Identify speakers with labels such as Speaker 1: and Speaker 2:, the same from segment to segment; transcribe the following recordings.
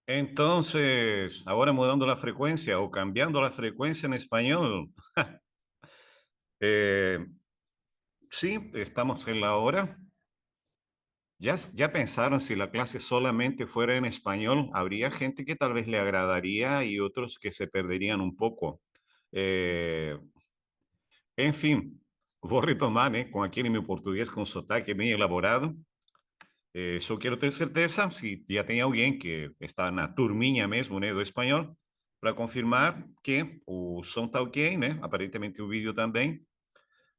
Speaker 1: Entonces, ahora mudando la frecuencia o cambiando la frecuencia en español, eh, sí, estamos en la hora. Ya pensaron si la clase solamente fuera en español, habría gente que tal vez le agradaría y otros que se perderían un poco. Eh, en fin, voy a retomar, con aquele meu português com sotaque bem elaborado. Só quero ter certeza se já tem alguém que está na turminha mesmo, do espanhol, para confirmar que o som está ok, Aparentemente o vídeo também.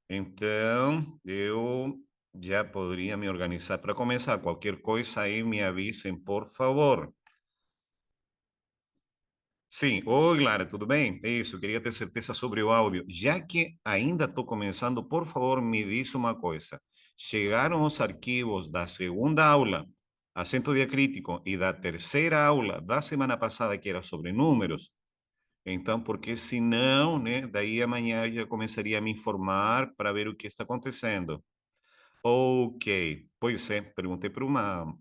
Speaker 1: Então, eu já poderia me organizar para começar. Qualquer coisa aí me avisem, por favor. Sim, oi, Lara, tudo bem? É isso, queria ter certeza sobre o áudio. Já que ainda estou começando, por favor, me diz uma coisa. Chegaram os arquivos da segunda aula, acento diacrítico, e da terceira aula da semana passada, que era sobre números. Então, porque senão, daí amanhã eu já começaria a me informar para ver o que está acontecendo. Ok, pois é, perguntei para uma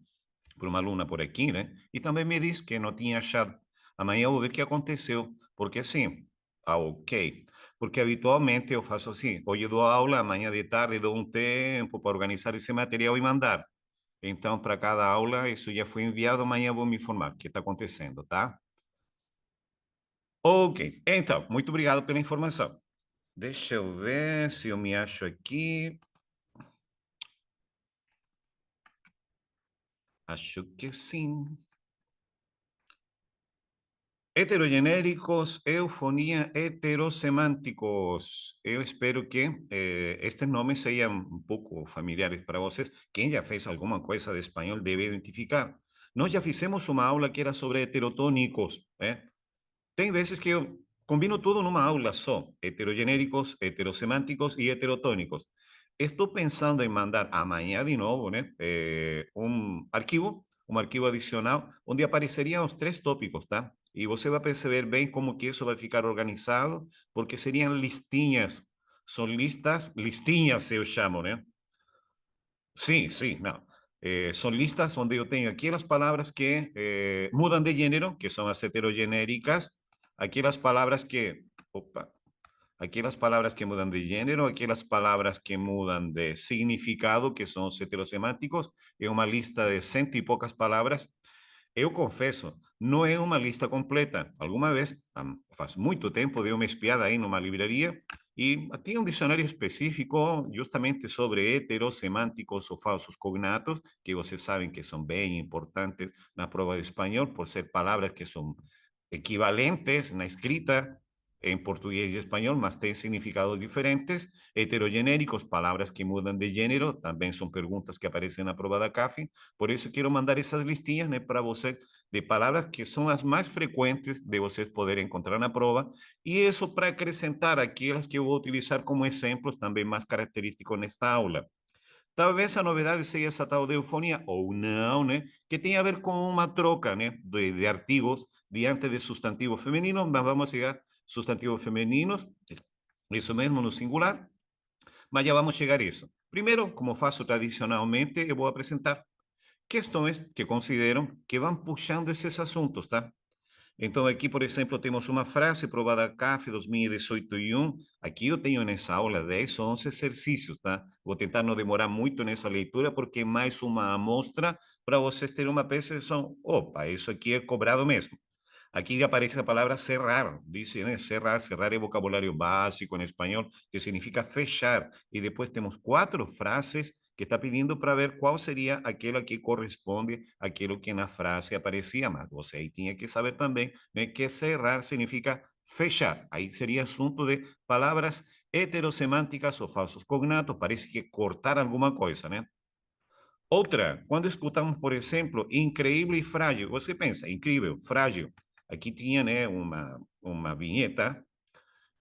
Speaker 1: aluna por aqui, E também me disse que não tinha achado. Amanhã eu vou ver o que aconteceu, porque assim, ok. Porque habitualmente eu faço assim, hoje eu dou aula, amanhã de tarde dou um tempo para organizar esse material e mandar. Então, para cada aula, isso já foi enviado, amanhã eu vou me informar o que está acontecendo, tá? Ok, então, muito obrigado pela informação. Deixa eu ver se eu me acho aqui. Acho que sim. Heterogenéricos, eufonía, heterosemánticos. Eu espero que estes nomes sejam um pouco familiares para vocês. Quem já fez alguma coisa de espanhol deve identificar. Nós já fizemos uma aula que era sobre heterotônicos, Tem vezes que eu combino tudo numa aula só: heterogenéricos, heterosemánticos e heterotônicos. Estou pensando em mandar amanhã de novo, um arquivo adicional, onde apareceriam os três tópicos, tá? E você vai perceber bem como que isso vai ficar organizado, porque seriam listinhas, são listas, listinhas eu chamo, Sí, sí, no. Son listas donde yo tengo aquí las palabras que mudan de género, que son las heterogenéricas, aquí las palabras que, opa, aquí las palabras que mudan de género, aquí las palabras que mudan de significado, que son los heterosemánticos, y una lista de ciento y pocas palabras. Eu confesso, não é uma lista completa. Alguma vez, faz muito tempo, dei uma espiada aí numa livraria e tinha um dicionário específico justamente sobre heterosemânticos ou falsos cognatos, que vocês sabem que são bem importantes na prova de espanhol, por ser palavras que são equivalentes na escrita en portugués y español, mas têm significados diferentes. Heterogenéricos, palavras que mudam de gênero, também são perguntas que aparecem na prova da CAF. Por isso, quero mandar essas listinhas, para vocês, de palavras que são as mais frequentes de vocês poderem encontrar na prova. E isso para acrescentar aquelas que eu vou utilizar como exemplos também mais característicos nesta aula. Talvez a novidade seja essa tal de eufonia, ou não, Que tem a ver com uma troca, de artigos diante de substantivos femininos, mas vamos chegar substantivos femininos, isso mesmo no singular, mas já vamos chegar a isso. Primeiro, como faço tradicionalmente, eu vou apresentar questões que considero que vão puxando esses assuntos, tá? Então, aqui, por exemplo, temos uma frase provada CAF 2018-1. Aqui eu tenho nessa aula 10 ou 11 exercícios, tá? Vou tentar não demorar muito nessa leitura, porque é mais uma amostra para vocês terem uma percepção. Opa, isso aqui é cobrado mesmo. Aquí aparece la palabra cerrar, dice, cerrar, cerrar es vocabulario básico en español, que significa fechar. Y después tenemos cuatro frases que está pidiendo para ver cuál sería aquella que corresponde a aquello que en la frase aparecía más. O sea, ahí tiene que saber también que cerrar significa fechar. Ahí sería asunto de palabras heterosemánticas o falsos cognatos. Parece que cortar alguna cosa, ¿no? Outra, quando escutamos, por exemplo, increíble e frágil, você pensa, incrível, frágil. Aqui tinha, uma vinheta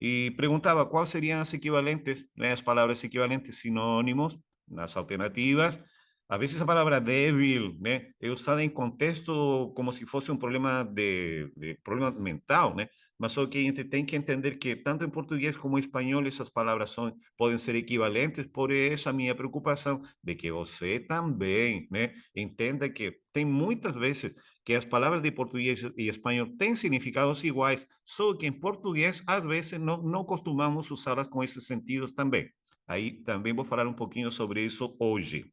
Speaker 1: e perguntava quais seriam as equivalentes, as palavras equivalentes, sinônimos, nas alternativas. Às vezes a palavra débil, é usada em contexto como se fosse um problema de problema mental, Mas só que a gente tem que entender que tanto em português como em espanhol essas palavras podem ser equivalentes, por essa minha preocupação de que você também, entenda que tem muitas vezes que as palavras de português e espanhol têm significados iguais, só que em português, às vezes, não costumamos usá-las com esses sentidos também. Aí também vou falar um pouquinho sobre isso hoje.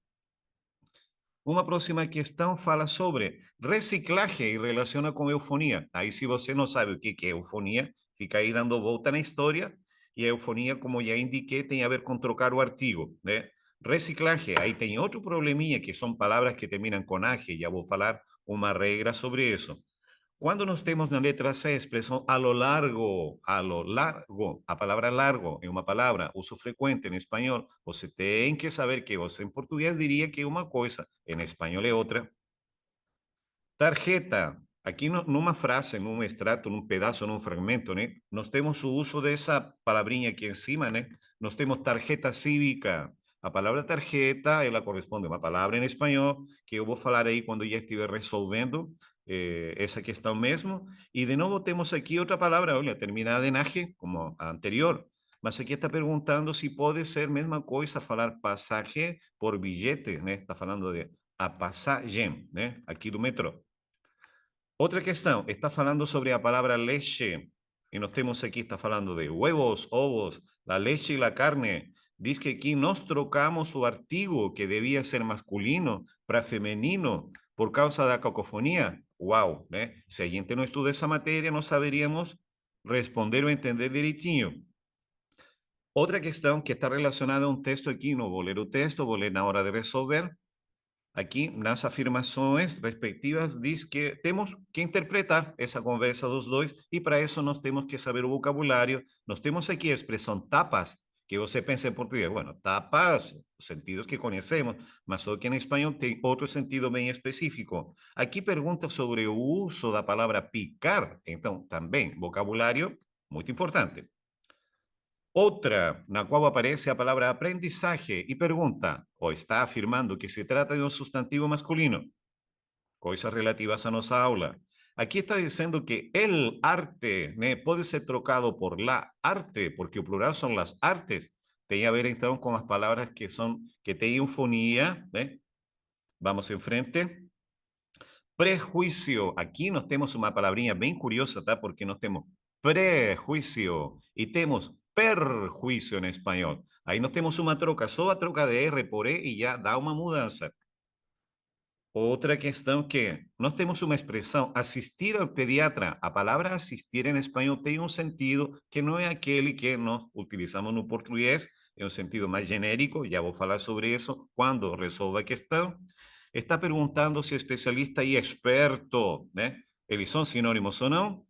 Speaker 1: Uma próxima questão fala sobre reciclagem e relaciona com eufonia. Aí, se você não sabe o que é eufonia, fica aí dando volta na história. E a eufonia, como já indiquei, tem a ver com trocar o artigo, né? Reciclagem, aí tem outro probleminha, que são palavras que terminam com age. Já vou falar uma regra sobre isso. Quando nós temos na letra C a expressão a lo largo, a palavra largo é uma palavra, uso frequente em espanhol, você tem que saber que você em português diria que é uma coisa, em espanhol é outra. Tarjeta, aqui numa frase, num extrato, num pedaço, num fragmento, né? Nós temos o uso dessa palavrinha aqui em cima, né? Nós temos tarjeta cívica. A palavra tarjeta, ela corresponde a uma palavra em espanhol, que eu vou falar aí quando já estiver resolvendo essa questão mesmo. E de novo temos aqui outra palavra, olha, terminada em age, como a anterior. Mas aqui está perguntando se pode ser a mesma coisa falar passagem por bilhete, né? Está falando de a passagem, né? Aqui do metrô. Outra questão, está falando sobre a palavra leche. E nós temos aqui, está falando de huevos, ovos, la leche e la carne. Diz que aqui nós trocamos o artigo que devia ser masculino para feminino por causa da cacofonia. Uau, né? Se a gente não estuda essa matéria, não saberíamos responder ou entender direitinho. Outra questão que está relacionada a um texto aqui, não vou ler o texto, vou ler na hora de resolver. Aqui, nas afirmações respectivas, diz que temos que interpretar essa conversa dos dois e para isso nós temos que saber o vocabulário. Nós temos aqui a expressão tapas, que você pensa em português. Bueno, tapas, os sentidos que conhecemos, mas só que em espanhol tem outro sentido bem específico. Aqui pergunta sobre o uso da palavra picar, então também vocabulário muito importante. Outra, na qual aparece a palavra aprendizaje e pergunta, ou está afirmando que se trata de um substantivo masculino, coisas relativas a nossa aula. Aqui está dizendo que el arte, né, pode ser trocado por la arte, porque o plural são las artes. Tem a ver então com as palavras que têm eufonia, né? Vamos em frente. Prejuízo. Aqui nós temos uma palavrinha bem curiosa, tá? Porque nós temos prejuízo e temos perjuízo em espanhol. Aí nós temos uma troca, só a troca de R por E e já dá uma mudança. Outra questão que nós temos uma expressão, assistir ao pediatra. A palavra assistir em espanhol tem um sentido que não é aquele que nós utilizamos no português, é um sentido mais genérico, já vou falar sobre isso quando resolva a questão. Está perguntando se especialista e experto, né? Eles são sinônimos ou não?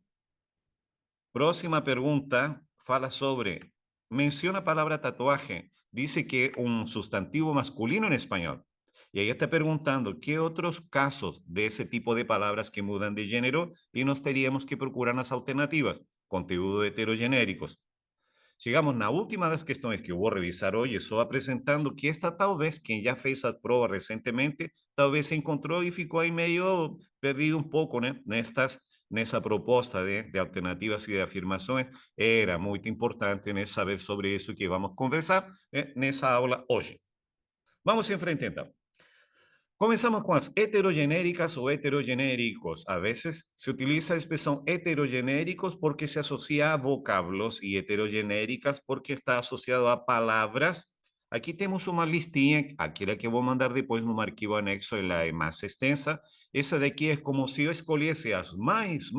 Speaker 1: Próxima pergunta fala sobre, menciona a palavra tatuaje, dice que é um substantivo masculino em espanhol. Y ahí está preguntando qué otros casos de ese tipo de palabras que mudan de género y nos teníamos que procurar las alternativas, conteúdo heterogenéricos. Chegamos na última das questões que eu vou revisar hoje, só apresentando que esta talvez, quem já fez a prova recentemente, talvez se encontrou e ficou aí meio perdido um pouco, né? Nessa proposta de alternativas e de afirmações, era muito importante né, saber sobre isso que vamos conversar nessa aula hoje. Vamos em frente então. Comenzamos con las heterogenéricas o heterogenéricos. A veces se utiliza la expresión heterogenéricos porque se asocia a vocablos y heterogenéricas porque está asociado a palabras. Aquí tenemos una listinha, aquela que voy a mandar después en un arquivo anexo, la más extensa. Essa daqui é como se eu escolhesse as mais,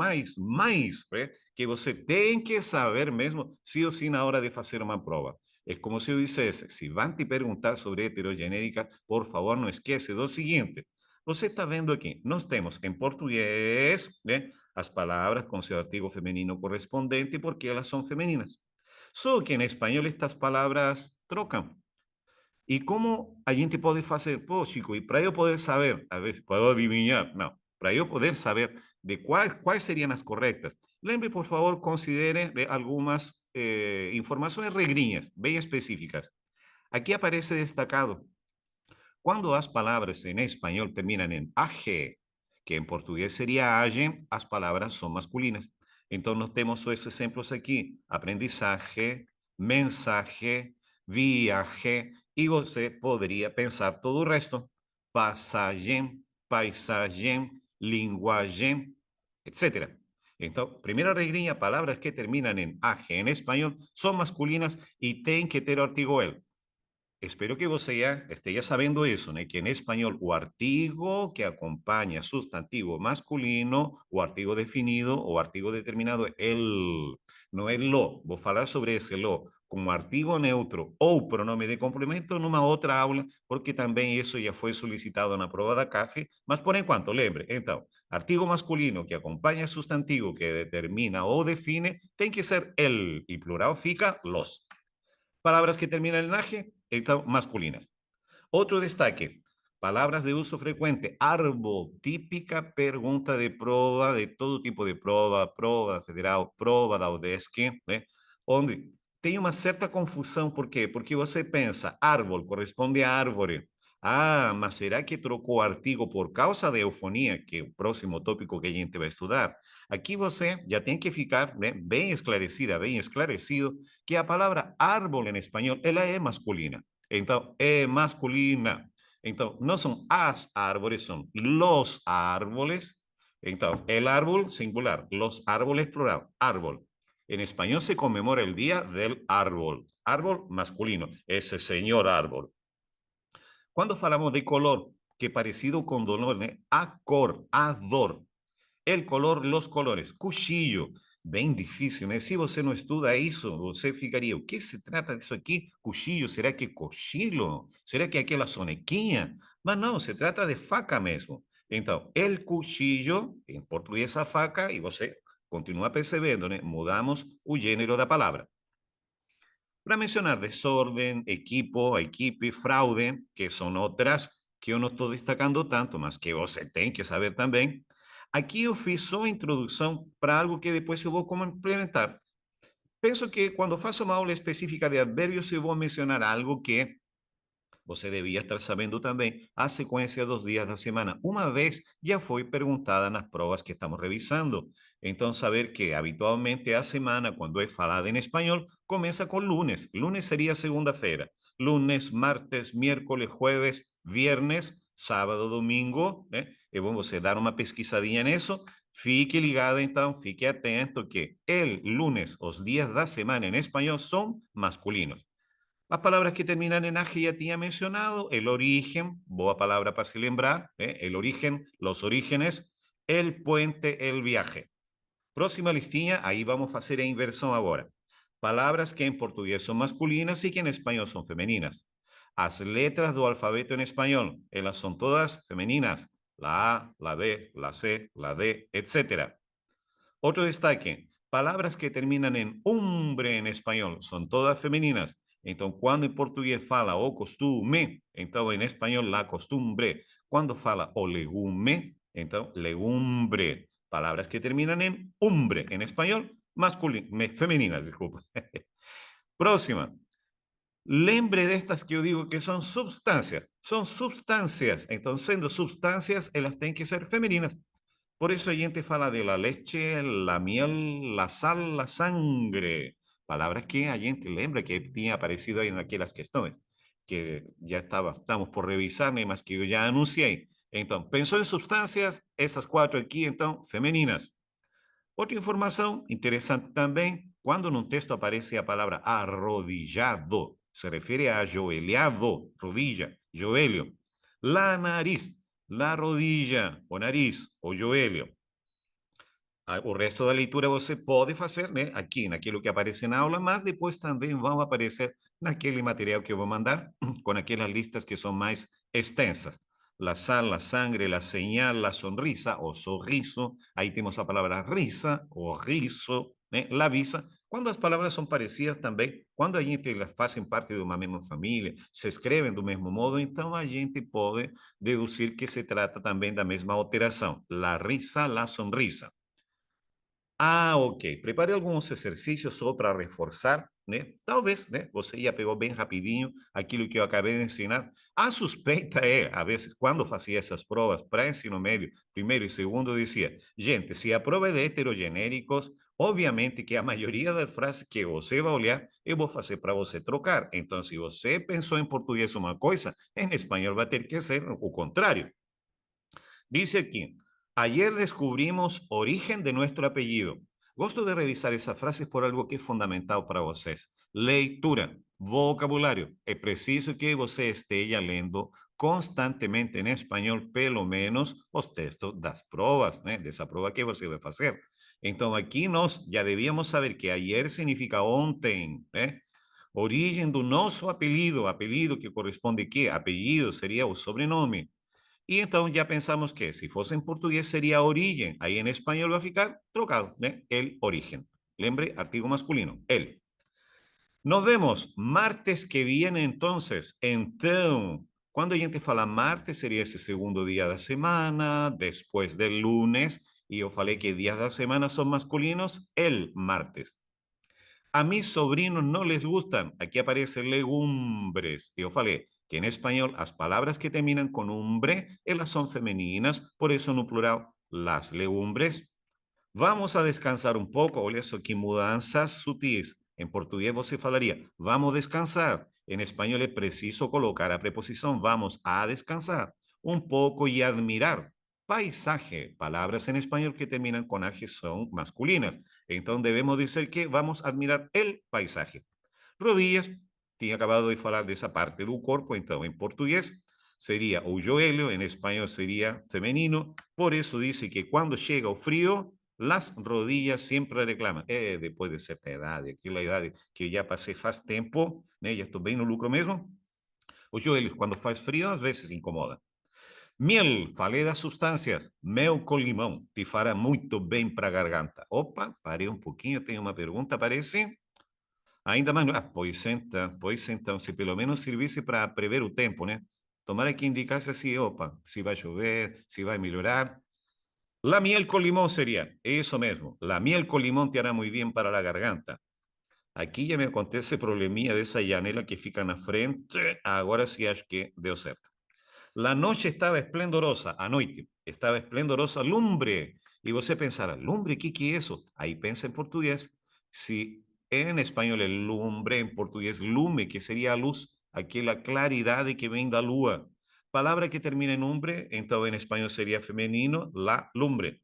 Speaker 1: que você tem que saber mesmo, sim ou sim, na hora de fazer uma prova. Es como si yo dissesse, si van te perguntar sobre heterogenérica, por favor, não esquece do seguinte. Você está vendo aqui, nós temos em português né, as palavras com seu artigo feminino correspondente porque elas são femininas. Só que em espanhol estas palavras trocam. E como a gente pode fazer? Pô, Chico, e para eu poder saber, a ver, para eu adivinhar, não, para eu poder saber de quais seriam as corretas, lembre, por favor, considere algumas informações regrinhas, bem específicas. Aqui aparece destacado, quando as palavras em espanhol terminam em age, que em português seria agem, as palavras são masculinas. Então, nós temos esses exemplos aqui, aprendizagem, mensagem, viaje, e você poderia pensar todo o resto. Passagem, paisagem, linguagem, etc. Entonces, primera regrinha, palabras que terminan en AG en español son masculinas y tienen que tener artigo el. Espero que você já esteja sabendo isso, né? Que em espanhol o artigo que acompanha substantivo masculino, o artigo definido, o artigo determinado, el, não é lo. Vou falar sobre esse lo como artigo neutro ou pronome de complemento numa outra aula, porque também isso já foi solicitado na prova da CAF, mas por enquanto, lembre, então, artigo masculino que acompanha substantivo que determina ou define, tem que ser el, e plural fica los. Palabras que terminan en age, masculinas. Otro destaque, palabras de uso frecuente, árbol, típica pregunta de prova, de todo tipo de prova, prova federal, prova da UDESC, né? Onde tem uma certa confusão, por quê? Porque você pensa, árbol corresponde a árvore. Ah, mas será que trocou artigo por causa da eufonia, que é o próximo tópico que a gente vai estudar? Aqui você já tem que ficar, né, bem esclarecida, bem esclarecido, que a palavra árbol em espanhol, ela é masculina. Então, é masculina. Então, não são as árvores, são los árboles. Então, el árbol singular, los árboles plural, árbol. En español se conmemora el Día del Árbol. Árbol masculino, ese señor árbol. Cuando falamos de color, que parecido con dolor, ¿eh? Acor, ador. El color, los colores. Cuchillo, bem difícil, né? Se você não estuda isso, você ficaria, o que se trata disso aqui? Cuchillo, será que cochilo? Será que é aquela sonequinha? Mas não, se trata de faca mesmo. Então, el cuchillo, em português a faca, e você continua percebendo, né? Mudamos o gênero da palavra. Para mencionar desorden, equipo, equipe, fraude, que son otras que eu não estou destacando tanto, mas que você tem que saber também. Aqui eu fiz só a introdução para algo que depois eu vou complementar. Penso que quando faço uma aula específica de advérbios, eu vou mencionar algo que você devia estar sabendo também, a sequência dos dias da semana. Uma vez já foi perguntada nas provas que estamos revisando. Então, saber que habitualmente a semana, quando é falada em espanhol, começa com lunes. Lunes seria segunda-feira. Lunes, martes, miércoles, jueves, viernes, sábado, domingo. Né? É bom você dar uma pesquisadinha nisso. Fique ligado, então, fique atento que el lunes, os dias da semana em espanhol são masculinos. Las palabras que terminan en age ya tenía mencionado, el origen, boa palabra para se lembrar, el origen, los orígenes, el puente, el viaje. Próxima listinha, aí vamos fazer a inversão agora. Palavras que em português são masculinas e que em espanhol são femininas. As letras do alfabeto em espanhol, elas são todas femininas. La A, la B, la C, la D, etc. Otro destaque, palabras que terminan en umbre en español, son todas femeninas. Entonces, cuando en portugués fala o costume, entonces en español la costumbre. Cuando fala o legume, entonces legumbre. Palabras que terminan en umbre en español, femeninas, disculpa. Próxima. Lembre de estas que yo digo que son substancias. Son substancias. Entonces, siendo substancias, ellas tienen que ser femeninas. Por eso a gente fala de la leche, la miel, la sal, la sangre. Palabras que a gente lembra que tinha aparecido aí naquelas questões, que já estamos por revisar, mas que eu já anunciei. Então, pensou em substâncias, essas quatro aqui, então, femininas. Outra informação interessante também, quando num texto aparece a palavra arrodillado, se refere a ajoelhado, rodilla, joelho. La nariz, la rodilla, o nariz, o joelho. O resto da leitura você pode fazer, né? Aqui, naquilo que aparece na aula, mas depois também vão aparecer naquele material que eu vou mandar, com aquelas listas que são mais extensas. La sal, la sangre, la señal, la sonrisa o sorriso. Aí temos a palavra risa o riso, né? La visa. Quando as palavras são parecidas também, quando a gente elas fazem parte de uma mesma família, se escrevem do mesmo modo, então a gente pode deduzir que se trata também da mesma alteração. La risa, la sonrisa. Ah, ok. Prepare alguns exercícios só para reforçar, né? Talvez, né? Você já pegou bem rapidinho aquilo que eu acabei de ensinar. A suspeita é, a vezes, quando fazia essas provas para ensino médio, primeiro e segundo, dizia, gente, se a prova é de heterogenéricos, obviamente que a maioria das frases que você vai olhar, eu vou fazer para você trocar. Então, se você pensou em português uma coisa, em espanhol vai ter que ser o contrário. Dice aqui, Ayer descubrimos origen de nuestro apellido. Gosto de revisar esas frases por algo que é fundamental para vocês. Leitura, vocabulário. É preciso que você esteja lendo constantemente em espanhol, pelo menos os textos das provas, né? Dessa prova que você vai fazer. Então, aqui nós já devíamos saber que ayer significa ontem, né? Origem do nosso apelido, apelido que corresponde a quê? Apelido seria o sobrenome. E então já pensamos que se fosse em português seria origem. Aí em espanhol vai ficar trocado, né? El origen. Lembre, artigo masculino, el. Nos vemos martes que viene entonces. Então, quando a gente fala martes, seria esse segundo dia da semana, depois del lunes, e eu falei que dias da semana são masculinos, el martes. A mis sobrinos no les gustan. Aquí aparece legumbres. Yo falei que en español las palabras que terminan con umbre, elas son femeninas, por eso no plural, las legumbres. Vamos a descansar un poco. Olha só que mudanças sutis. En portugués você falaria, vamos a descansar. En español es preciso colocar a preposición vamos a descansar un poco y admirar. Paisaje, palabras en español que terminan con aje son masculinas. Entonces debemos decir que vamos a admirar el paisaje. Rodillas, tinha acabado de falar dessa parte do corpo, então em português seria o joelho, em espanhol seria feminino, por isso dice que quando chega o frio, las rodillas sempre reclaman. Depois de certa idade, aquela idade que eu já passei faz tempo, né, já estou bem no lucro mesmo, os joelhos, quando faz frio, às vezes incomoda. Miel, falei das substâncias. Mel com limão, te fará muito bem para a garganta. Opa, parei um pouquinho, tenho uma pergunta, parece? Ainda mais, pois então, se pelo menos servisse para prever o tempo, né? Tomara que indicasse assim, opa, se vai chover, se vai melhorar. La miel con limón sería, eso mesmo. La miel con limón te hará muy bien para la garganta. Aqui já me acontece probleminha dessa janela que fica na frente. Agora sí acho que deu certo. La noche estaba esplendorosa, a noite, estaba esplendorosa lumbre. E você pensará, lumbre, que é isso? Aí pensa em português. Se em espanhol é lumbre, em português lume, que seria a luz, aquela claridade que vem da lua. Palavra que termina em umbre, então em espanhol seria feminino, la lumbre.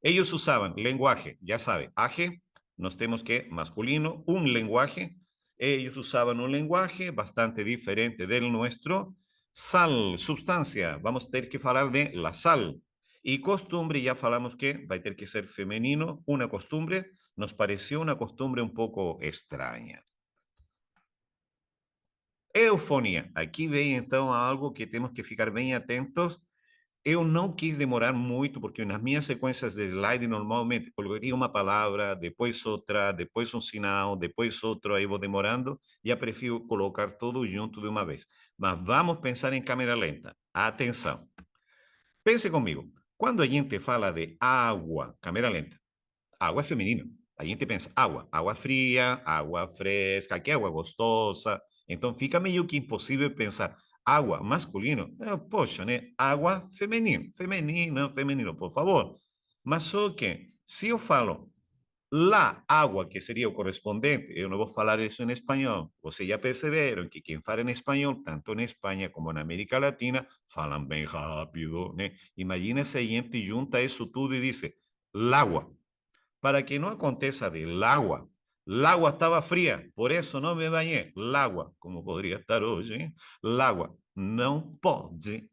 Speaker 1: Ellos usaban lenguaje, ya sabe, aje, nos tenemos que masculino, un lenguaje. Ellos usaban un lenguaje bastante diferente del nuestro. Sal, sustancia, vamos a tener que hablar de la sal. Y costumbre, ya falamos que va a tener que ser femenino, una costumbre. Nos pareció una costumbre un poco extraña. Eufonia, aqui vem então algo que temos que ficar bem atentos. Eu não quis demorar muito, porque nas minhas sequências de slide, normalmente colocaria uma palavra, depois outra, depois um sinal, depois outro, aí vou demorando, e eu prefiro colocar tudo junto de uma vez. Mas vamos pensar em câmera lenta. Atenção. Pense comigo. Quando a gente fala de água, câmera lenta, água é feminino. A gente pensa água, água fria, água fresca, que água gostosa. Então fica meio que impossível pensar água masculino. Poxa, né? Água feminino, feminino, feminino, por favor. Mas só que, se eu falo la água, que seria o correspondente, eu não vou falar isso em espanhol. Vocês já perceberam que quem fala em espanhol, tanto na Espanha como na América Latina, falam bem rápido, né? Imagina se a gente junta isso tudo e diz, l'água. Para que no aconteça del agua. El agua estaba fría, por eso no me bañé. El agua, como podría estar hoje, ¿eh? El agua não pode.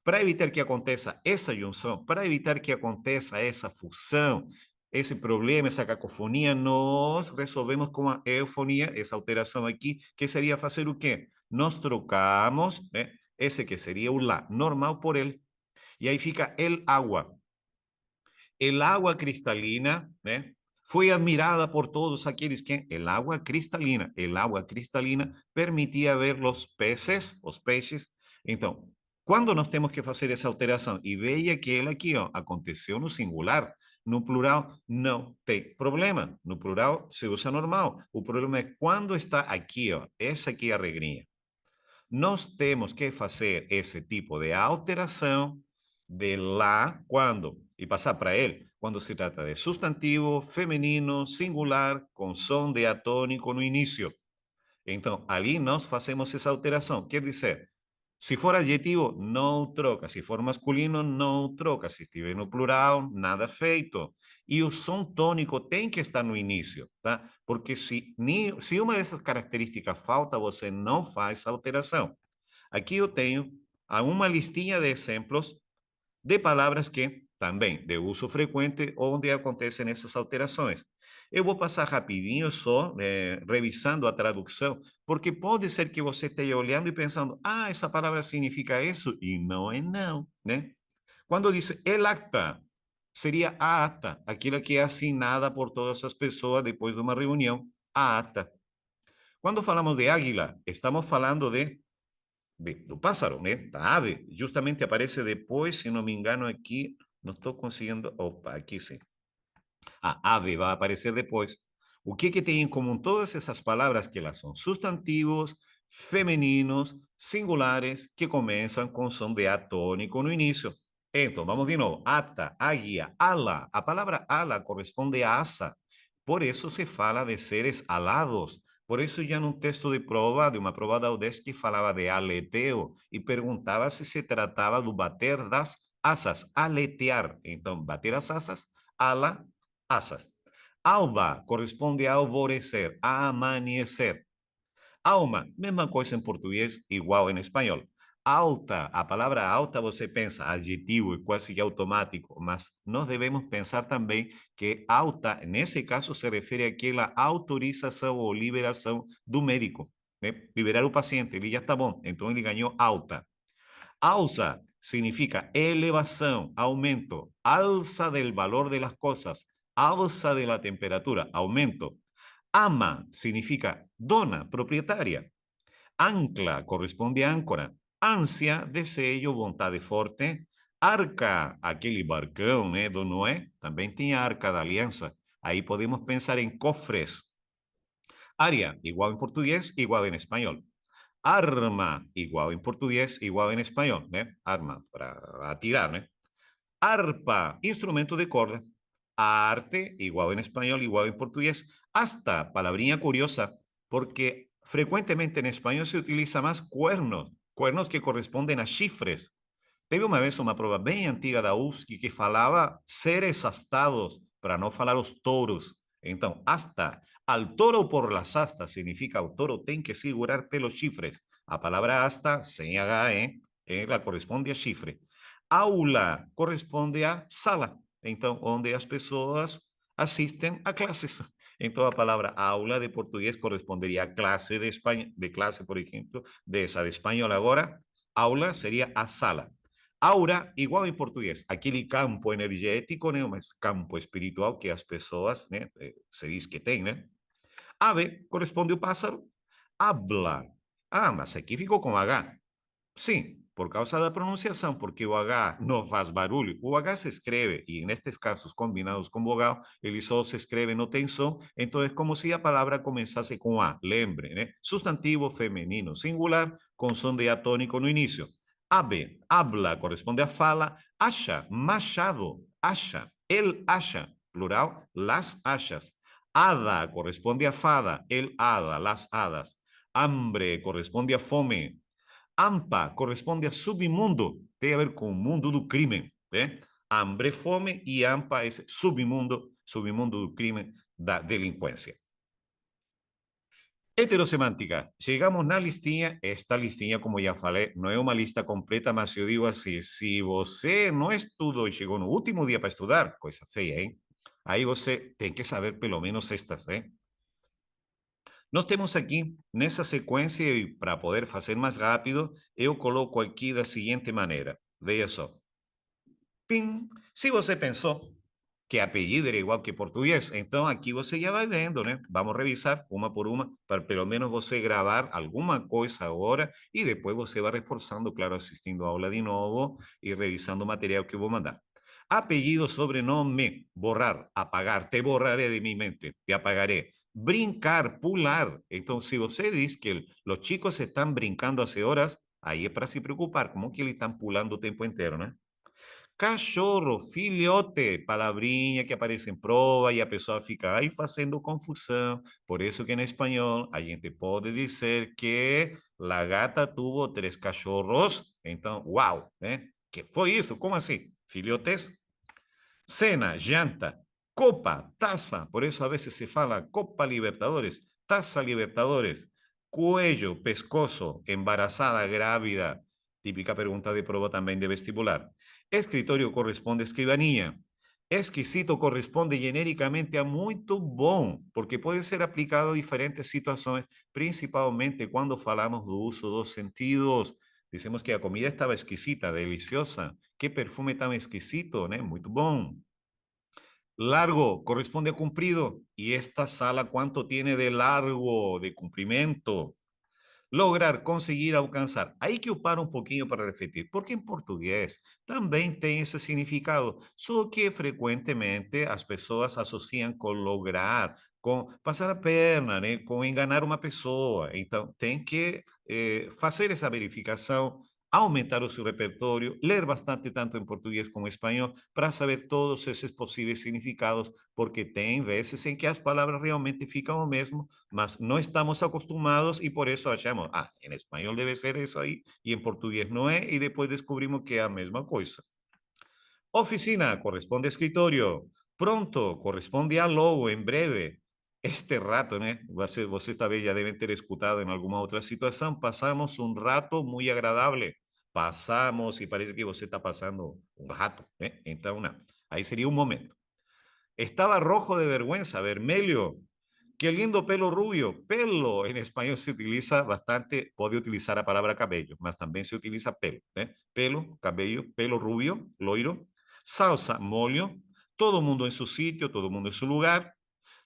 Speaker 1: Para evitar que aconteça essa junção, para evitar que aconteça essa fusão, esse problema, essa cacofonia, nós resolvemos com a eufonia, essa alteração aqui, que seria fazer o quê? Nós trocamos, né, esse que seria o lá normal por ele. E aí fica el agua. El agua cristalina, ¿eh? Fue admirada por todos aquellos que el agua cristalina permitía ver los peces, os peixes. Então, quando nós temos que fazer essa alteração e veja que ele aqui ó, aconteceu no singular, no plural não tem problema. No plural se usa normal. O problema é quando está aqui, ó, essa aqui é a regrinha. Nós temos que fazer esse tipo de alteração de lá quando e passar para ele quando se trata de substantivo feminino singular com som de atônico no início. Então, ali nós fazemos essa alteração. Quer dizer, Se for adjetivo, não troca. Se for masculino, não troca. Se estiver no plural, nada feito. E o som tônico tem que estar no início, tá? Porque se uma dessas características falta, você não faz alteração. Aqui eu tenho uma listinha de exemplos de palavras que também de uso frequente onde acontecem essas alterações. Eu vou passar rapidinho só, revisando a tradução, porque pode ser que você esteja olhando e pensando, ah, essa palavra significa isso, e não é não, né? Quando diz el acta, seria a ata, aquilo que é assinada por todas as pessoas depois de uma reunião, a ata. Quando falamos de águila, estamos falando do pássaro, né? Da ave. Justamente aparece depois, se não me engano aqui, não estou conseguindo, opa, aqui sim. A ave vai aparecer depois. O que tem em comum todas essas palavras que elas são substantivos femininos, singulares, que começam com som de A tônico no início. Então, vamos de novo. Ata, águia, ala. A palavra ala corresponde a asa. Por isso se fala de seres alados. Por isso, já num texto de prova, de uma prova da UDESC, falava de aleteo e perguntava se tratava do bater das asas, aletear. Então, bater as asas, ala, asas. Alba corresponde a alvorecer, a amanhecer. Alma, mesma coisa em português, igual em espanhol. Alta, a palavra alta você pensa, adjetivo, é quase que automático, mas nós devemos pensar também que alta, nesse caso, se refere àquela autorização ou liberação do médico, né? Liberar o paciente, ele já está bom, então ele ganhou alta. Alza significa elevación, aumento, alza del valor de las cosas, alza de la temperatura, aumento. Ama significa dona, propietaria. Ancla corresponde a âncora. Ânsia, desejo, vontade forte. Arca, aquele barcão, né, do Noé, também tinha arca da aliança. Aí podemos pensar em cofres. Área, igual em português, igual em espanhol. Arma, igual em português, igual em espanhol, né? Arma, para atirar, né? Arpa, instrumento de corda. Arte, igual en español, igual en portugués. Hasta, palabrinha curiosa, porque frecuentemente en español se utiliza más cuernos, cuernos que corresponden a chifres. Teve uma vez uma prova bem antiga da UFSC que falava seres astados, para não falar os touros. Então, asta, al toro por las astas, significa o toro tem que segurar pelos chifres. A palavra asta, sem H, ela corresponde a chifre. Aula corresponde a sala, então, onde as pessoas assistem a classes. Então, a palavra aula de português corresponderia a classe de classe, por exemplo, dessa de espanhol agora. Aula seria a sala. Aura, igual em português, aquele campo energético, né, mas campo espiritual que as pessoas, né, se diz que tem, né? Ave corresponde ao pássaro. Habla. Ah, mas aqui ficou com H. Sim, por causa da pronunciação, porque o H não faz barulho. O H se escreve, e nestes casos combinados com vogal, ele só se escreve, não tem som, então é como se a palavra começasse com A, lembre, né? Substantivo feminino singular, com som de A tônico no início. Ave, habla, corresponde a fala. Acha, machado, acha. El acha, plural, las achas. Hada corresponde a fada, el hada, las hadas. Hambre corresponde a fome. AMPA corresponde a submundo, tem a ver com o mundo do crime, né? Hambre, fome e AMPA é submundo, submundo do crime, da delinquência. Heterosemântica. Chegamos na listinha. Esta listinha, como já falei, não é uma lista completa, mas eu digo assim, se você não estudou e chegou no último dia para estudar, coisa feia, hein? Aí você tem que saber pelo menos estas, hein? Nós temos aqui, nessa sequência, e para poder fazer mais rápido, eu coloco aqui da seguinte maneira. Veja só. Pim. Se você pensou que apellido era igual que português, então aqui você já vai vendo, né? Vamos revisar uma por uma, para pelo menos você gravar alguma coisa agora e depois você vai reforçando, claro, assistindo a aula de novo e revisando o material que eu vou mandar. Apellido, sobrenome, borrar, apagar, te borraré de mi mente, te apagaré. Brincar, pular. Então, se você diz que os chicos estão brincando hace horas, aí é para se preocupar, como que eles estão pulando o tempo inteiro, né? Cachorro, filhote, palavrinha que aparece em prova e a pessoa fica aí fazendo confusão. Por isso que em espanhol a gente pode dizer que la gata tuvo tres cachorros. Então, uau, né? Que foi isso? Como assim? Filhotes? Cena, janta, copa, taza. Por eso a veces se fala Copa Libertadores, taza Libertadores, cuello, pescozo, embarazada, grávida. Típica pregunta de prueba también de vestibular. Escritorio corresponde a escribanía. Exquisito corresponde genéricamente a muito bom, porque puede ser aplicado a diferentes situaciones, principalmente cuando falamos do uso dos sentidos. Dicemos que a comida estava exquisita, deliciosa. Que perfume tan exquisito, né? Muito bom. Largo corresponde a cumplido. ¿Y esta sala cuánto tiene de largo, de cumplimiento? Lograr, conseguir, alcançar. Aí que eu paro um pouquinho para refletir, porque em português também tem esse significado, só que frequentemente as pessoas associam com lograr, com passar a perna, né, com enganar uma pessoa. Então, tem que fazer essa verificação, aumentar o seu repertório, ler bastante tanto em português como em espanhol, para saber todos esses possíveis significados, porque tem vezes em que as palavras realmente ficam o mesmo, mas no estamos acostumados y por eso achamos, en español debe ser eso ahí y en portugués no es, y después descubrimos que es la misma cosa. Oficina corresponde a escritorio. Pronto corresponde a logo, en breve. Este rato, ¿no? Vos esta vez ya deben ter escutado en alguna otra situación. Pasamos un rato muy agradable. Pasamos y parece que você está pasando un rato, ¿eh? Entonces, ahí sería un momento. Estaba rojo de vergüenza, vermelho. Qué lindo pelo rubio. Pelo en español se utiliza bastante, puede utilizar la palabra cabello, mas también se utiliza pelo. Pelo, cabello, pelo rubio, loiro. Salsa, molho. Todo mundo en su sitio, todo mundo en su lugar.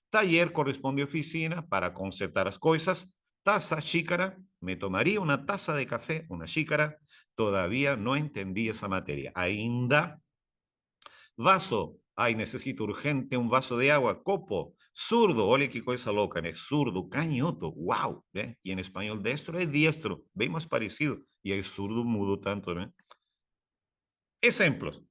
Speaker 1: Taller corresponde a oficina para concertar las cosas. Taza, xícara. Me tomaría una taza de café, una xícara. Todavía no entendí esa materia. Ainda. Vaso. Ay, necesito urgente un vaso de agua. Copo. Zurdo. Olha que coisa louca, né? Surdo. Canhoto. Uau, né? E em espanhol, destro é diestro. Bem mais parecido. E aí, surdo mudo tanto, né? Exemplos.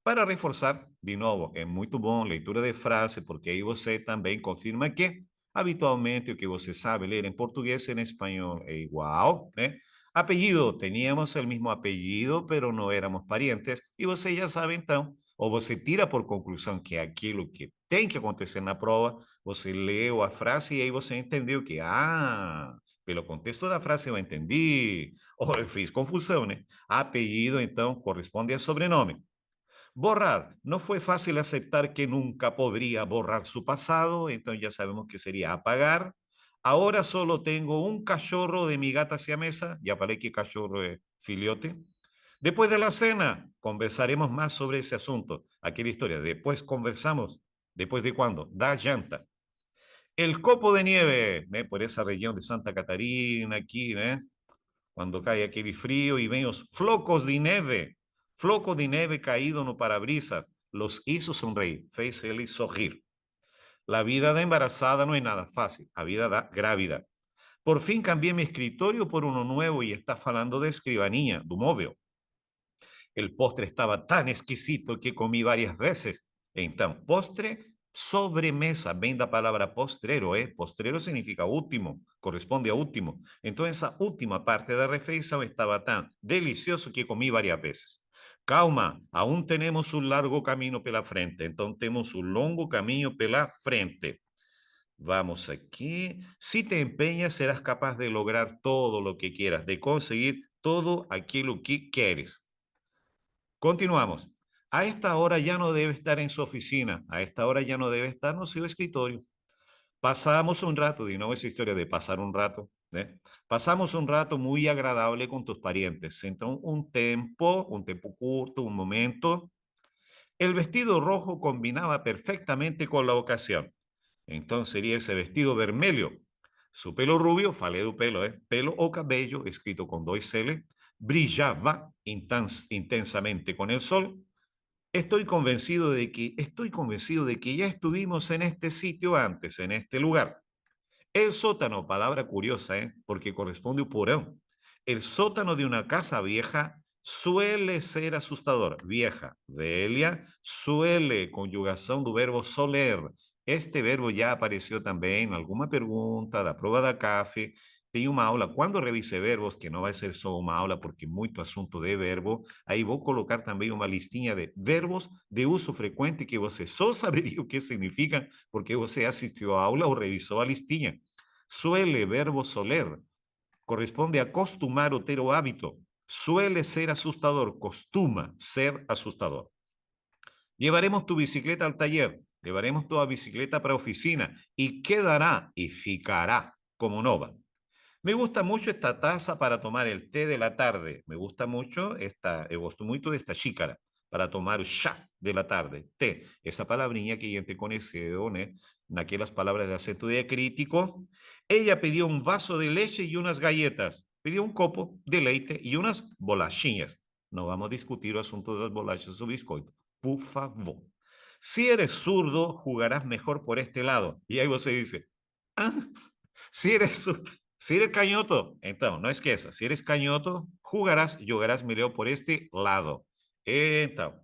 Speaker 1: Para reforçar, de novo, é muito bom leitura de frase, porque aí você também confirma que habitualmente o que você sabe ler em português e em espanhol é igual, né? Apellido, teníamos o mesmo apellido, pero não éramos parientes, e você já sabe então, ou você tira por conclusão que é aquilo que tem que acontecer na prova, você leu a frase e aí você entendeu que, pelo contexto da frase eu entendi, ou eu fiz confusão, né? Apellido, então, corresponde a sobrenome. Borrar. No fue fácil aceptar que nunca podría borrar su pasado, entonces ya sabemos que sería apagar. Ahora solo tengo un cachorro de mi gata siamesa, ya para que cachorro es filiote. Después de la cena, conversaremos más sobre ese asunto. Aquella historia, después conversamos. ¿Después de cuándo? Da llanta. El copo de nieve, por esa región de Santa Catarina, aquí, cuando cae aquel frío y ven los flocos de nieve, floco de nieve caído no parabrisas, los hizo sonreír, fez ele sorrir. La vida de embarazada no es nada fácil, la vida da grávida. Por fin cambié mi escritorio por uno nuevo y está falando de escribanía, do móvel. El postre estaba tan exquisito que comí varias veces. Então, postre, sobremesa, vem da palavra postrero, Postrero significa último, corresponde a último. Então, essa última parte da refeição estava tão delicioso que comi várias vezes. Calma, aún temos um largo caminho pela frente. Então, temos um longo caminho pela frente. Vamos aquí. Si te empeñas, serás capaz de lograr todo lo que quieras, de conseguir todo aquilo que quieres. Continuamos. A esta hora ya no debe estar en su oficina, a esta hora ya no debe estar en su escritorio. Pasamos un rato, de nuevo esa historia de pasar un rato, pasamos un rato muy agradable con tus parientes. Entonces, un tiempo curto, un momento. El vestido rojo combinaba perfectamente con la ocasión. Entonces sería ese vestido vermelho. Su pelo rubio, falei do pelo, pelo o cabello, escrito con 2 L, brillaba intensamente con el sol. Estoy convencido de que ya estuvimos en este sitio antes, en este lugar. El sótano, palabra curiosa, porque corresponde a un porão. El sótano de una casa vieja Suele ser assustador. Vieja, velha, suele, conjugação do verbo soler. Este verbo já apareceu também em alguma pergunta da prova da CAF. Tem uma aula, quando revise verbos, que não vai ser só uma aula, porque muito assunto de verbo, aí vou colocar também uma listinha de verbos de uso frequente que você só saberia o que significam porque você assistiu a aula ou revisou a listinha. Suele, verbo soler, corresponde a acostumar o ter o hábito. Suele ser asustador, costuma ser asustador. Llevaremos tu bicicleta al taller, llevaremos tu bicicleta para oficina y quedará y ficará como nova. Me gusta mucho esta taza para tomar el té de la tarde. Me gusta mucho eu gosto muito desta xícara para tomar o chá de la tarde, té. Esa palabrinha que a gente conheceu, né? Naquelas palavras de acento diacrítico. Ella pidió un vaso de leche y unas galletas. Pidió un copo de leite y unas bolachinhas. No vamos a discutir o asunto das bolachas o biscoito. Por favor. Si eres zurdo, jugarás mejor por este lado. Y aí você dice, ah, si eres, si eres canhoto, então, não esqueça, se eres canhoto, jogarás melhor por este lado. Então,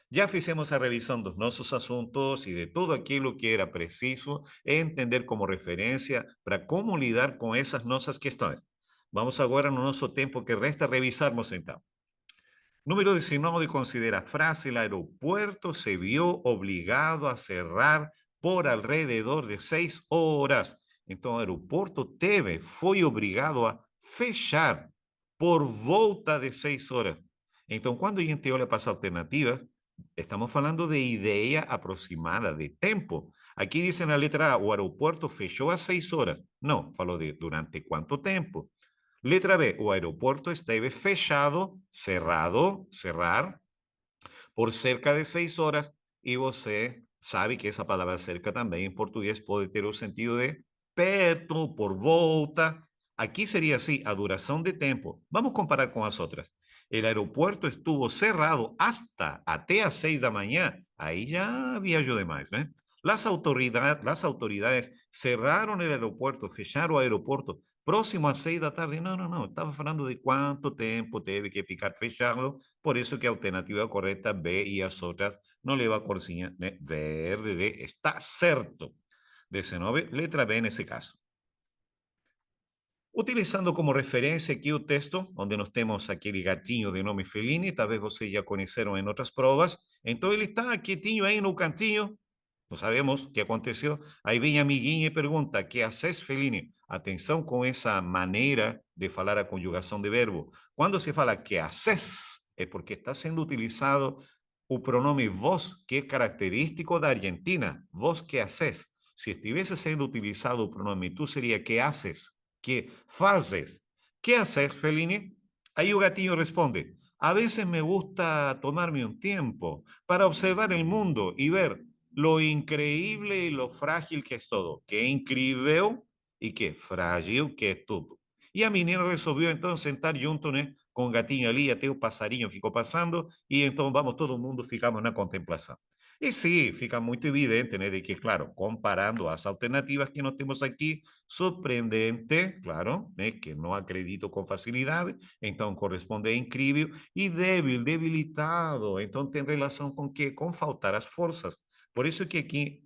Speaker 1: já fizemos a revisão dos nossos assuntos e de tudo aquilo que era preciso entender como referência para como lidar com essas nossas questões. Vamos agora, no nosso tempo que resta, revisarmos então. Número 19 considera frase, el aeropuerto se vio obligado a cerrar por alrededor de 6 horas. Então, o aeroporto foi obrigado a fechar por volta de 6 horas. Então, quando a gente olha para as alternativas, estamos falando de ideia aproximada de tempo. Aqui diz na letra A, o aeroporto fechou às 6 horas. Não, falou de durante quanto tempo. Letra B, o aeropuerto esteve fechado, cerrado, cerrar, por cerca de 6 horas. E você sabe que essa palavra cerca também em português pode ter o sentido de perto, por volta. Aqui seria assim, a duração de tempo. Vamos comparar com as outras. El aeropuerto estuvo cerrado hasta, até às 6 da manhã. Aí já viajou demais, né? Las autoridades cerraron el aeropuerto, fecharon el aeropuerto próximo às 6 da tarde. Não, não, não. Estava falando de quanto tempo teve que ficar fechado. Por isso que a alternativa correta B e as outras não leva a corzinha, né? Verde de está certo. 19, letra B nesse caso. Utilizando como referência aqui o texto, onde nós temos aquele gatinho de nome Fellini, talvez vocês já conheceram em outras provas. Então ele está quietinho aí no cantinho, não sabemos o que aconteceu. Aí vem a amiguinha e pergunta: que haces, Fellini? Atenção com essa maneira de falar a conjugação de verbo. Quando se fala que haces, é porque está sendo utilizado o pronome vos, que é característico da Argentina. Vos que haces. Se estivesse sendo utilizado o pronome tú, seria que haces, que fazes. Que haces, Fellini? Aí o gatinho responde: a veces me gusta tomarme un tiempo para observar el mundo y ver lo increíble y lo frágil que es todo. Que incrível e que frágil que é tudo. E a menina resolveu então sentar junto, né, com o gatinho ali, até o passarinho ficou passando, e então vamos, todo mundo ficamos na contemplação. E sim, fica muito evidente, né, de que, claro, comparando as alternativas que nós temos aqui, surpreendente, claro, né, que não acredito com facilidade, então corresponde a incrível, e débil, debilitado, então tem relação com que? Com faltar as forças. Por isso que aqui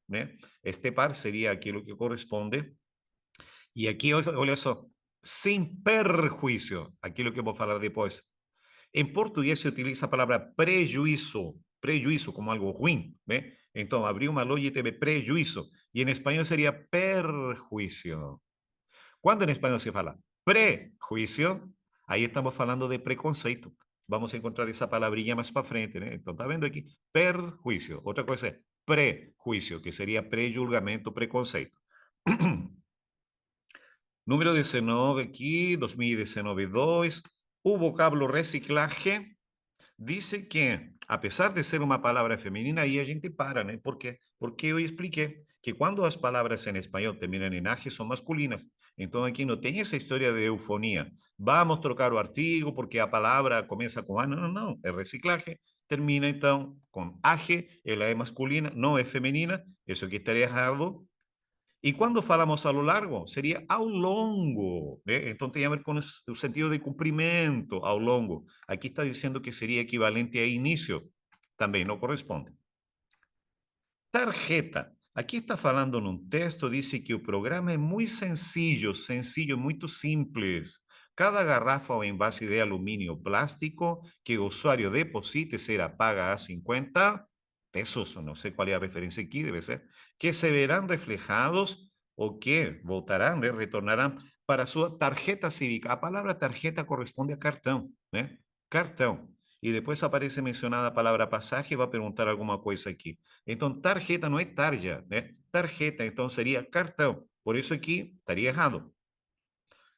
Speaker 1: né, este par seria aquilo que corresponde. E aqui, olha só, sem perjuízo, aquilo que eu vou falar depois. Em português se utiliza a palavra prejuízo, prejuízo como algo ruim, né? Então, abrir uma loja e teve prejuízo. E em espanhol seria perjuízo. Quando em espanhol se fala prejuízo, aí estamos falando de preconceito. Vamos encontrar essa palavrinha mais para frente, né? Então, tá vendo aqui? Perjuízo. Outra coisa é prejuízo, que seria prejulgamento, preconceito. Número 19 aquí, 2019-2. O vocablo reciclaje dice que, a pesar de ser uma palavra feminina, aí a gente para, né? ¿Por quê? Porque eu expliquei que quando as palavras em espanhol terminam em age, são masculinas. Então aqui não tem essa história de eufonia. Vamos trocar o artigo porque a palavra começa com A. Não, não, não. É reciclaje. Termina então com age, ela é masculina, não é feminina. Isso aqui estaria errado. E quando falamos a lo largo, seria ao longo, né? Então tem a ver com o sentido de comprimento, ao longo. Aqui está dizendo que seria equivalente a início. Também não corresponde. Tarjeta. Aqui está falando num texto, diz que o programa é muito sencillo, muito simples. Cada garrafa ou envase de alumínio ou plástico que o usuário deposite será paga a 50 pesos, não sei qual é a referência aqui, deve ser, que se verán reflejados ou que voltarán, né, retornarán para sua tarjeta cívica. A palavra tarjeta corresponde a cartão, né? Cartão. E depois aparece mencionada a palavra passagem, vai perguntar alguma coisa aqui. Então, tarjeta não é tarja, né? Tarjeta, então seria cartão. Por isso aqui estaria errado.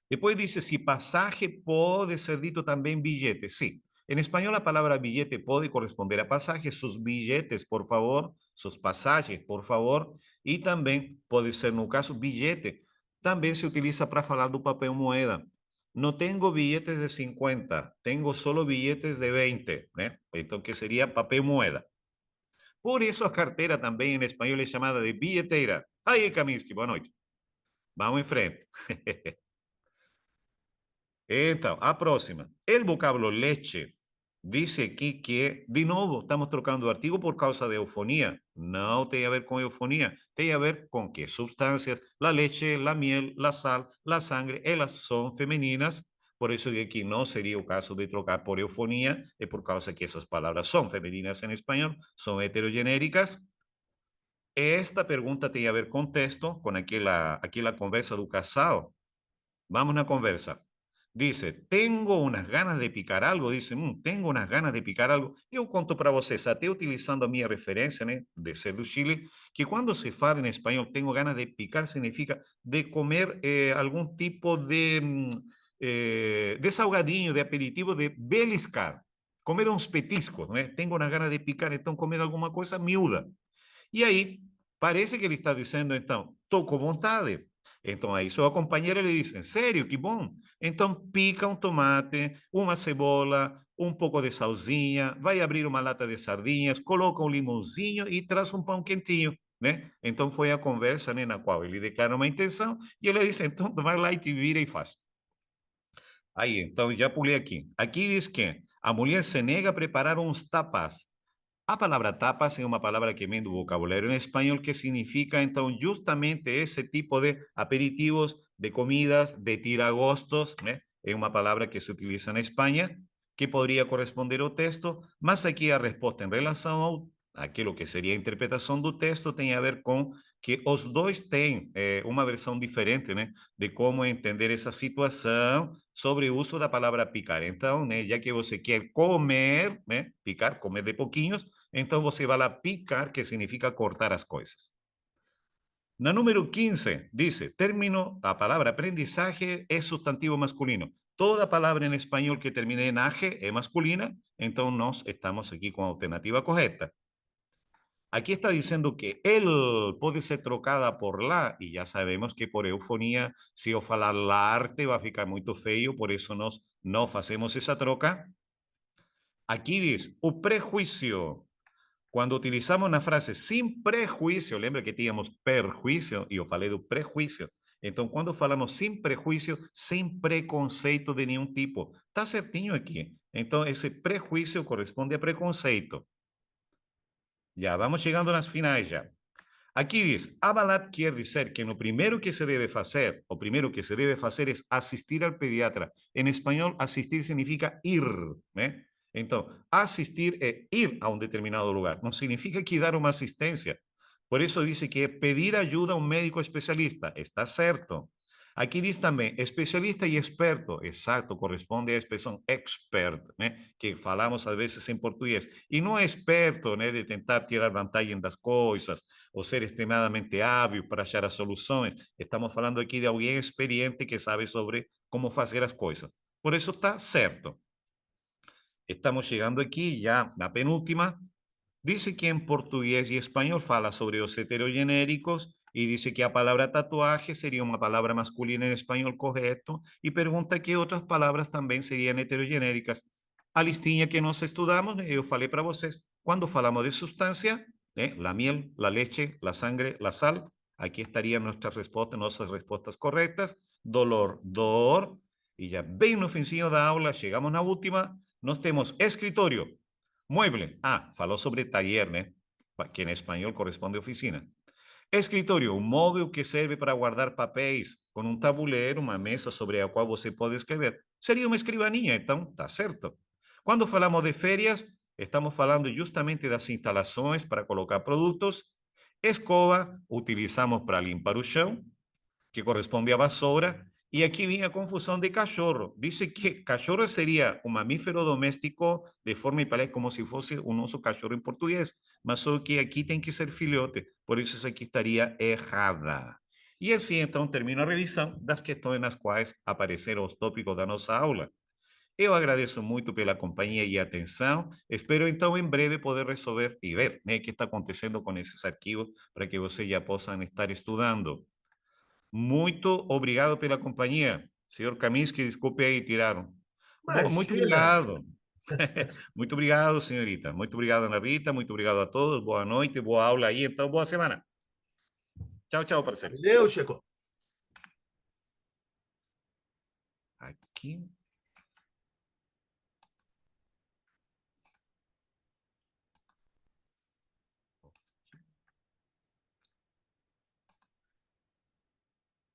Speaker 1: Depois dice, si pasaje puede ser dito también billete. Sí, en español la palabra billete puede corresponder a pasaje. Sus billetes, por favor, sus pasajes, por favor. Y también puede ser, no caso, billete. También se utiliza para hablar do papel moeda. No tengo billetes de 50, tengo solo billetes de 20, ¿eh? Entonces, que sería papel moeda. Por eso a cartera también en español es llamada de billetera. Aí, Kaminsky, boa noite. Vamos em frente. Então, a próxima. El vocablo leche dice aqui que, de novo, estamos trocando o artigo por causa de eufonía. Não tem a ver com eufonía. Tem a ver com que substâncias, la leche, la miel, la sal, la sangre, elas são femininas. Por isso que aqui não seria o caso de trocar por eufonía, é por causa que essas palavras são femininas em espanhol, são heterogenéricas. Esta pergunta tem a ver com texto, com aquela conversa do casal. Vamos na conversa. Dice, tengo unas ganas de picar algo. Dice, tengo unas ganas de picar algo. Eu conto para vocês, até utilizando a minha referência, né, de ser do Chile, que quando se fala em espanhol, tengo ganas de picar, significa de comer algum tipo de salgadinho, de aperitivo, de beliscar. Comer uns petiscos, né? Tengo unas ganas de picar, então comer alguma coisa miúda. E aí, parece que ele está dizendo, então, estou com vontade. Então, aí sua companheira lhe diz, sério, que bom. Então, pica um tomate, uma cebola, um pouco de salsinha, vai abrir uma lata de sardinhas, coloca um limãozinho e traz um pão quentinho, né? Então, foi a conversa, né, na qual ele declara uma intenção e ele diz, então, vai lá e te vira e faz. Aí, então, já pulei aqui. Aqui diz que a mulher se nega a preparar uns tapas. A palavra tapas é uma palavra que vem do vocabulário em espanhol que significa, então, justamente esse tipo de aperitivos, de comidas, de tiragostos, né? É uma palavra que se utiliza na Espanha, que poderia corresponder ao texto, mas aqui a resposta em relação ao aquilo que seria a interpretação do texto tem a ver com que os dois têm uma versão diferente, né, de como entender essa situação sobre o uso da palavra picar. Então, né, já que você quer comer, né, picar, comer de pouquinhos, então você vai lá picar, que significa cortar as coisas. Na número 15, dice, término, la palabra aprendizaje es sustantivo masculino. Toda palabra en español que termine en age es masculina, entonces nos estamos aquí con alternativa correcta. Aquí está diciendo que él puede ser trocada por la, y ya sabemos que por eufonía, si yo falar la arte va a ficar muy feio, por eso nos no hacemos esa troca. Aquí dice, o prejuicio. Quando utilizamos na frase sem prejuízo, lembra que tínhamos perjuízo e eu falei do prejuízo. Então, quando falamos sem prejuízo, sem preconceito de nenhum tipo, tá certinho aqui. Então, esse prejuízo corresponde a preconceito. Já vamos chegando nas finais já. Aqui diz, avalar quer dizer que no primeiro que se deve fazer, o primeiro que se deve fazer é assistir ao pediatra. Em espanhol, assistir significa ir, né? Então, assistir é ir a um determinado lugar. Não significa que dar uma assistência. Por isso diz que é pedir ajuda a um médico especialista. Está certo. Aqui diz também especialista e experto. Exato, corresponde à expressão expert, né? Que falamos às vezes em português. E não é experto, né? De tentar tirar vantagem das coisas ou ser extremadamente hábil para achar as soluções. Estamos falando aqui de alguém experiente que sabe sobre como fazer as coisas. Por isso está certo. Estamos chegando aqui já na penúltima. Dice que en portugués y español fala sobre los heterogenéricos y dice que la palabra tatuaje sería una palabra masculina en español correcto y pregunta que otras palabras también serían heterogenéricas. A listinha que nós estudamos, eu falei para vocês, quando falamos de substância, la miel, la leche, la sangre, la sal, Aqui estariam nossas respostas corretas. Dolor, dor. E já bem no finzinho da aula, chegamos na última, nós temos escritório, mueble. Ah, falou sobre taller, né? Que em espanhol corresponde a oficina. Escritório, um móvel que serve para guardar papéis, com um tabuleiro, uma mesa sobre a qual você pode escrever. Seria uma escrivaninha, então, tá certo. Quando falamos de férias, estamos falando justamente das instalações para colocar produtos. Escova, utilizamos para limpar o chão, que corresponde à vassoura. E aqui vem a confusão de cachorro. Diz que cachorro seria um mamífero doméstico de forma e parece como se fosse o nosso cachorro em português, mas só que aqui tem que ser filhote, por isso isso aqui estaria errada. E assim, então, termino a revisão das questões nas quais apareceram os tópicos da nossa aula. Eu agradeço muito pela companhia e atenção. Espero, então, em breve poder resolver e ver, né, o que está acontecendo com esses arquivos para que vocês já possam estar estudando. Muito obrigado pela companhia. Senhor Kaminsky, desculpe aí, tiraram. Bom, muito
Speaker 2: Imagina.
Speaker 1: obrigado. Muito obrigado, senhorita. Muito obrigado, Ana Rita. Muito obrigado a todos. Boa noite, boa aula aí. Então, boa semana. Tchau, tchau, parceiro.
Speaker 2: Valeu, Checo.
Speaker 1: Aqui.